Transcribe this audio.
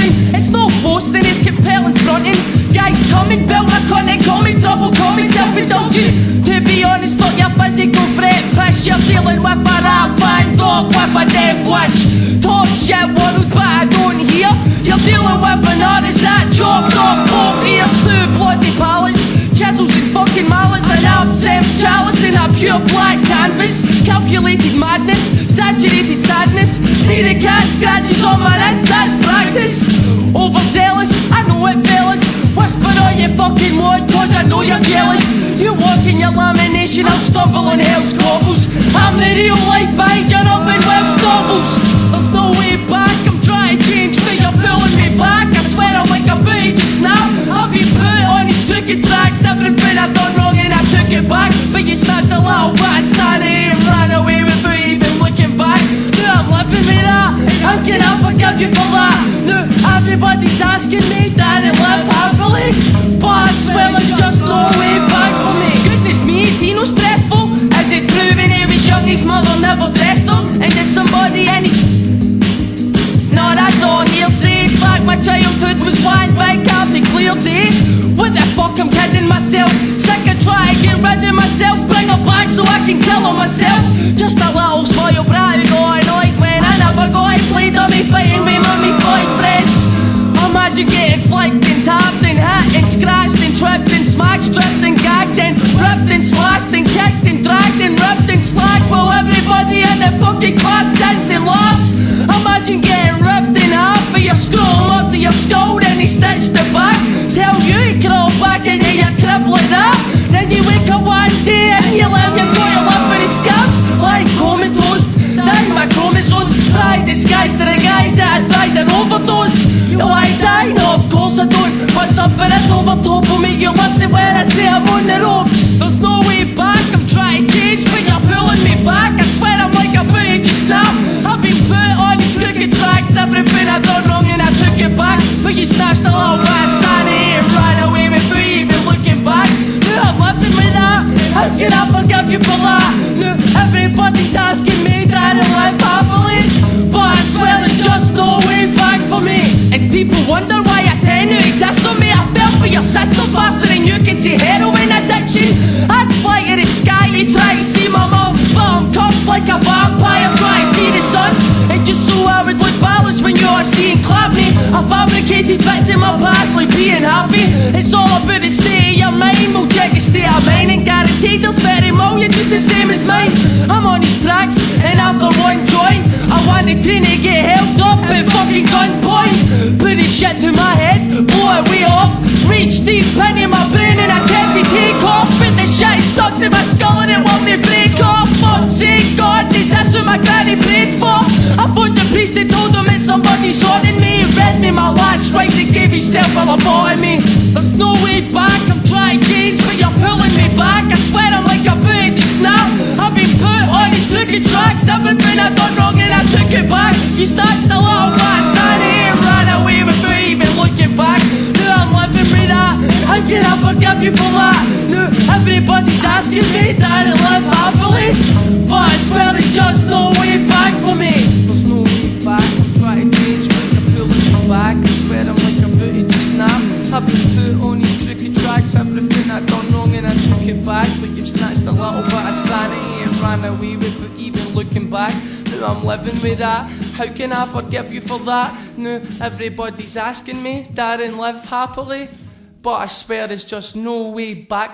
something. It's no boasting, it's compelling fronting. Guys coming, built my content, call me trouble, call me self-indulgent. To be honest, fuck your physical threat. Piss, you're dealing with a rap fan dog with a death wish. Talk shit world, but I don't hear. You're dealing with an artist that chopped off both ears. Two bloody pallets, chisels and fucking mallets, an absinthe chalice and a pure black canvas. Calculated madness, saturated sadness. See the cat scratches on my wrist, that's practice. Overzealous, I know it fellas. Whisper all you fucking want, cause I know you're jealous. You walk in your lamination, I'll stumble on hell's cobbles. I'm the real life behind your up in Welsh novels. There's no way back, I'm trying to change, but you're pulling me back. I swear I'm like a booty just now. I've been put on these crooked tracks. Everything I've done wrong and I took it back. But you snatched a little bit of sanity and ran away without even looking back. Now I'm living with that, how can I forgive you for that? Now everybody's asking me that I live happily, but I swear there's just no way back for me. Goodness me, is he no stressful? Is it true when he was young his mother never dressed him? And did somebody in his... No, that's all hearsay. Like my childhood was one big happy clear day. What the fuck, I'm kidding myself. Sick of trying to get rid of myself. Bring her back so I can kill her myself. Just a little spoiled brat who got annoyed when I never got to play dummy fighting with mummy's boyfriends. Imagine getting flicked and tapped and hit and scratched and tripped and smacked, stripped and gagged and ripped and slashed and kicked and dragged and ripped and slacked while everybody in the fucking class sits and laughs. Imagine getting ripped in half for your skull up to your skull, then he stitched it back. Tell you he crawled back into your crib like that. Then you wake up one day and you live, you've got your lip for the scabs like comatose. Down my chromosomes, tried disguised to the guys that I tried an overdose. Do I die? No, of course I don't. But something that's over top of me, you listen when I say I'm on the ropes. There's no way back, I'm trying to change, but you're pulling me back. I swear I'm like a booty just now. I've been put on these crooked tracks. Everything I've done wrong and I took it back. But you snatched a little bit of sanity and ran away without even looking back. Now I'm living with that, how can I forgive you for that? Now everybody's asking me that I live happily, but I swear there's just no way back for me. And people wonder why I tend to diss on me. I fell for your sister faster than you can see heroin addiction. I'd fly to the sky to try to see my mom, but I'm cuffed like a vampire trying to see the sun. And just so I would look balanced when you're seeing clap me, I fabricated bits in my past like being happy. It's all about the state of your mind. We'll check the state of mine and guaranteed there's 30 million just the same as mine. I'm on these tracks and after one joint I want the train to get held up at fucking gunpoint. Put this shit to my head, blow it way off. Reach deep into my brain and I kept to take off. But the shit sucked in my skull and it won't me break off. Fuck's sake, God, is this what my granny prayed for? I thought the priest had told him that somebody's haunting me. He read me my last right and gave himself a lobotomy. There's no way back, I'm trying to change, but you're pulling me back. I swear I'm like a booty just now. I've been put on these crooked tracks. Everything I've done wrong and I took it back. You snatched a little bit of sanity and ran away without even looking back. Now I'm living with that, how can I forgive you for that? Now everybody's asking me that I live happily, but I swear there's just no way back for me. There's no way back, I'm trying to change, but you're pulling me back. I swear I'm like a booty just now. I've been put on these crooked tracks. Everything I've done wrong and I took it back. But you've snatched a little bit of sanity and ran away without even looking back. Now I'm living with that, how can I forgive you for that? Now everybody's asking me that I live happily, but I swear there's just no way back.